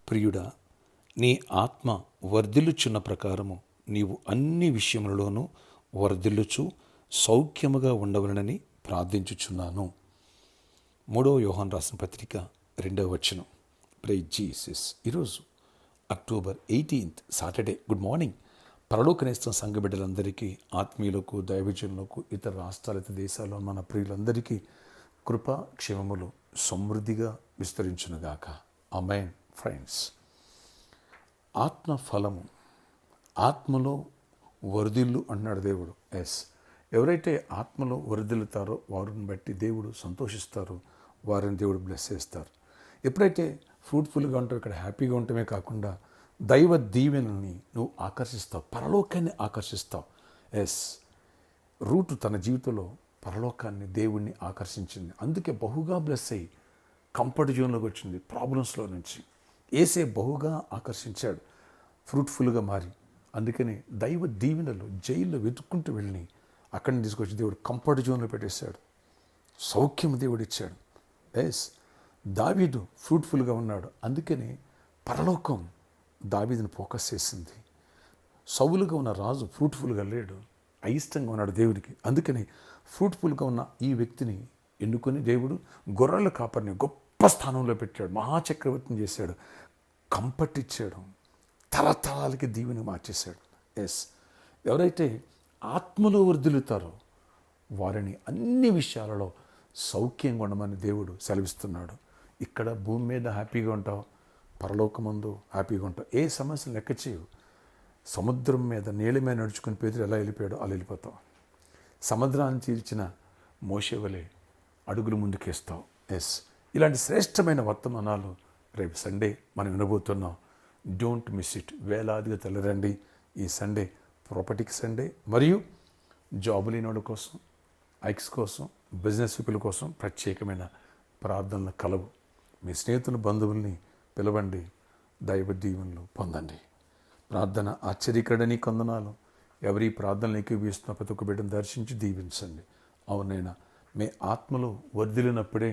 ప్రియుడా, నీ ఆత్మ వర్ధిల్లుచున్న ప్రకారము నీవు అన్ని విషయములలోనూ వర్ధిల్లుచు సౌఖ్యముగా ఉండవలనని ప్రార్థించుచున్నాను. 3 యోహాను రాసిన పత్రిక 2వ వచనం. Praise Jesus. ఈరోజు అక్టోబర్ 18 సాటర్డే. Good morning. పరలోకనేస్తున్న సంఘ బిడ్డలందరికీ, ఆత్మీయులకు, దైవజనులకు, ఇతర రాష్ట్రాల, ఇతర దేశాల్లో మన ప్రియులందరికీ కృపా క్షేమములు సమృద్ధిగా విస్తరించునుగాక. ఆమేన్. ఫ్రెండ్స్, ఆత్మ ఫలము, ఆత్మలో వరిదిల్లు అన్నాడు దేవుడు. ఎవరైతే ఆత్మలో వరిదిల్లుతారో వారిని బట్టి దేవుడు సంతోషిస్తారు, వారిని దేవుడు బ్లెస్ చేస్తారు. ఎప్పుడైతే ఫ్రూట్ఫుల్గా ఉంటావు, ఇక్కడ హ్యాపీగా ఉండటమే కాకుండా దైవ దీవెనల్ని నువ్వు ఆకర్షిస్తావు, పరలోకాన్ని ఆకర్షిస్తావు. రూటు తన జీవితంలో పరలోకాన్ని, దేవుణ్ణి ఆకర్షించింది. అందుకే బహుగా బ్లెస్ అయ్యి కంఫర్ట్ జోన్లోకి వచ్చింది. ప్రాబ్లమ్స్లో నుంచి ఏసే బహుగా ఆకర్షించాడు, ఫ్రూట్ఫుల్గా మారి. అందుకని దైవ దీవెనలు జైల్లో వెతుక్కుంటూ వెళ్ళి అక్కడి నుంచి తీసుకొచ్చి దేవుడు కంఫర్ట్ జోన్లో పెట్టేశాడు. సౌఖ్యం దేవుడు ఇచ్చాడు. దావీదు ఫ్రూట్ఫుల్గా ఉన్నాడు. అందుకని పరలోకం దావీదుని ఫోకస్ చేసింది. సౌలుగా ఉన్న రాజు ఫ్రూట్ఫుల్గా లేడు, అయిష్టంగా ఉన్నాడు దేవుడికి. అందుకని ఫ్రూట్ఫుల్గా ఉన్న ఈ వ్యక్తిని ఎన్నుకొని దేవుడు గొర్రెల కాపరిని గొప్ప స్థానంలో పెట్టాడు, మహాచక్రవర్తిని చేశాడు, కంఫర్ట్ ఇచ్చాడు, తరతరాలకి దీవెని మార్చేశాడు. ఎవరైతే ఆత్మలో వర్ధిల్లుతారో వారిని అన్ని విషయాలలో సౌఖ్యంగా ఉండమని దేవుడు సెలవిస్తున్నాడు. ఇక్కడ భూమి మీద హ్యాపీగా ఉంటావు, పరలోకమందు హ్యాపీగా ఉంటావు. ఏ సమస్యలు లెక్క చేయవు. సముద్రం మీద, నీళ్ళ మీద నడుచుకుని పేదలు ఎలా వెళ్ళిపోయాడో అలా వెళ్ళిపోతావు. సముద్రాన్ని చీల్చిన మోషే వలె అడుగులు ముందుకేస్తావు. ఇలాంటి శ్రేష్టమైన వర్తమానాలు రేపు సండే మనం వినబోతున్నాం. Don't miss it. వేలాదిగా తెల్లరండి. ఈ సండే ప్రాపర్టీకి సండే, మరియు జాబ్ లేని వాళ్ళ కోసం, ఐక్స్ కోసం, బిజినెస్ పీపుల్ కోసం ప్రత్యేకమైన ప్రార్థనలు కలవు. మీ స్నేహితుల, బంధువుల్ని పిలవండి, దైవ దీవెనలు పొందండి. ప్రార్థన ఆశ్చర్యకరని కొందనాలు. ఎవరి ప్రార్థనలు ఏకీభవిస్తున్న ప్రతి ఒక్క బిడ్డను దర్శించి దీవించండి. అవునైనా మీ ఆత్మలో వర్ధిల్లినప్పుడే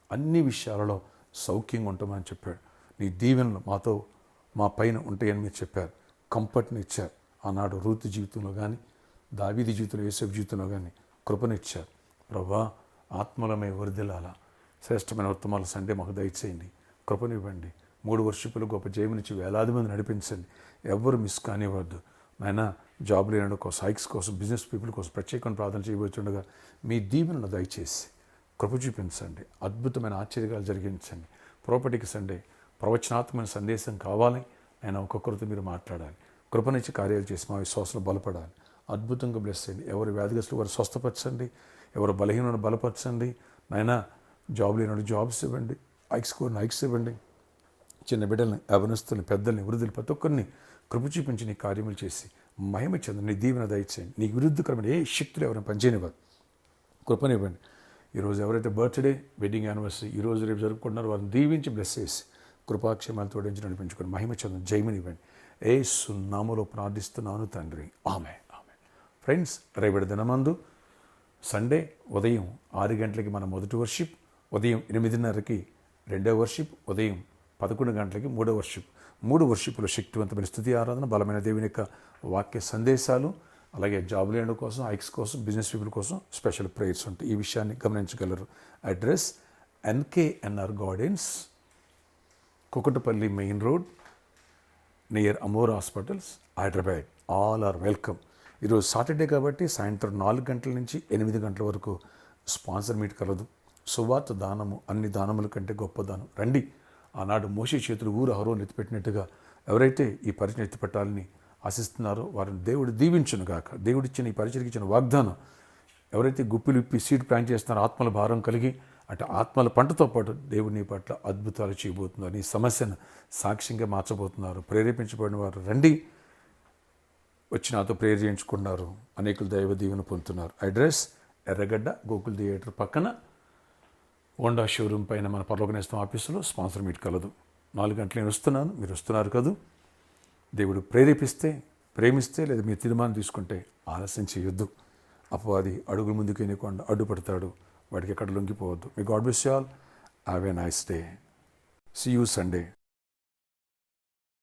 అన్ని విషయాలలో సౌఖ్యంగా ఉంటామని చెప్పాడు. నీ దీవెనలు మా పైన ఉంటాయని మీరు చెప్పారు. కంఫర్ట్ని ఇచ్చారు. ఆనాడు రూతు జీవితంలో కానీ, దావీదు జీవితంలో, యోసేపు జీవితంలో కానీ కృపనిచ్చారు. ప్రభువా, ఆత్మలమై వర్ధిల్లాల శ్రేష్టమైన ఉత్తమాల సండే మాకు దయచేయండి, కృపనివ్వండి. 3 వర్షిపులు గొప్ప జయమునిచ్చి వేలాది మంది నడిపించండి. ఎవ్వరు మిస్ కానివ్వద్దు నాయనా. జాబ్ లేని కోసం, హైక్స్ కోసం, బిజినెస్ పీపుల్ కోసం ప్రత్యేకమైన ప్రార్థన చేయబోతుండగా మీ దీవెనను దయచేసి కృప చూపించండి. అద్భుతమైన ఆశ్చర్యాలు జరిగించండి. ప్రాపర్టీకి సండే ప్రవచనాత్మకమైన సందేశం కావాలి. ఆయన ఒక్కొక్కరితో మీరు మాట్లాడాలి. కృపనిచ్చి కార్యాలు చేసి మా విశ్వాసంలో బలపడాలి. అద్భుతంగా బ్లెస్ చేయండి. ఎవరు వ్యాధిగ్రస్తులు వారు స్వస్థపరచండి, ఎవరు బలహీనను బలపరచండి. నాయనా, జాబ్ లేని జాబ్స్ ఇవ్వండి, హైక్స్ ఇవ్వండి. చిన్న బిడ్డల్ని, యవనస్తుల్ని, పెద్దల్ని, వృద్ధులు ప్రతి ఒక్కరిని కృప చూపించి నీ కార్యములు చేసి మహిమ చెందండి. నీ దీవెన దయచేయండి. నీకు విరుద్ధకరమైన ఏ శక్తులు ఎవరైనా పనిచేయనివ్వదు, కృపనివ్వండి. ఈరోజు ఎవరైతే బర్త్డే, వెడ్డింగ్ యానివర్సరీ ఈరోజు రేపు జరుపుకుంటున్నారో వారిని దీవించి బ్లెస్ చేసి కృపాక్షేమాలు తోడించి నడిపించుకొని మహిమ చెందని జయమనివ్వండి. యేసు నామములో ప్రార్థిస్తున్నాను తండ్రి. ఆమేన్. ఫ్రెండ్స్, రేపటి దినమందు సండే ఉదయం 6 గంటలకి మన మొదటి వర్షిప్, ఉదయం 8:30కి రెండవ వర్షిప్, ఉదయం 11 గంటలకి మూడవ వర్షిప్. 3 వర్షిప్లో శక్తివంతమైన స్తుతి ఆరాధన, బలమైన దేవుని యొక్క వాక్య సందేశాలు, అలాగే జాబ్ లేని కోసం, హైక్స్ కోసం, బిజినెస్ పీపుల్ కోసం స్పెషల్ ప్రేయర్స్ ఉంటాయి. ఈ విషయాన్ని గమనించగలరు. Address NKNR gardens, Kukatpally main road, near Amor hospitals, Hyderabad. All are welcome. ఈరోజు సాటర్డే కాబట్టి సాయంత్రం 4 గంటల నుంచి 8 గంటల వరకు స్పాన్సర్ మీట్ కలదు. సువార్త దానము అన్ని దానముల కంటే గొప్ప దానం. రండి. ఆనాడు మోషే చేతులు ఊరు అహరోను ఎత్తిపెట్టినట్టుగా ఎవరైతే ఈ పరిచయం ఎత్తిపెట్టాలని ఆశిస్తున్నారో వారిని దేవుడు దీవించును గాక. దేవుడిచ్చిన ఈ పరిచయకి ఇచ్చిన వాగ్దానం, ఎవరైతే గుప్పిలు ఇప్పి సీడ్ ప్లాంట్ చేస్తున్నారో ఆత్మల భారం కలిగి, అంటే ఆత్మల పంటతో పాటు దేవుని పట్ల అద్భుతాలు చేయబోతున్నారు. ఈ సమస్యను సాక్ష్యంగా మార్చబోతున్నారు. ప్రేరేపించబడిన వారు రండి, వచ్చి నాతో ప్రేయర్ చేయించుకున్నారు. అనేకులు దైవ దీవెన పొందుతున్నారు. అడ్రస్ ఎర్రగడ్డ, గోకుల్ థియేటర్ పక్కన, హోండా షోరూమ్ పైన మన పరలోకనేస్తం ఆఫీసులో స్పాన్సర్ మీట్ కలదు. 4 గంటలు నేను వస్తున్నాను, మీరు వస్తున్నారు కదూ. దేవుడు ప్రేమిస్తే లేదా మీ తీర్మానం తీసుకుంటే ఆలస్యం చేయొద్దు. అపవాది అడుగులు ముందుకు ఎన్నికుండా అడ్డుపడతాడు. వాడికి ఎక్కడ లొంగిపోవద్దు. మీ God bless you all. Have a nice day. See you Sunday.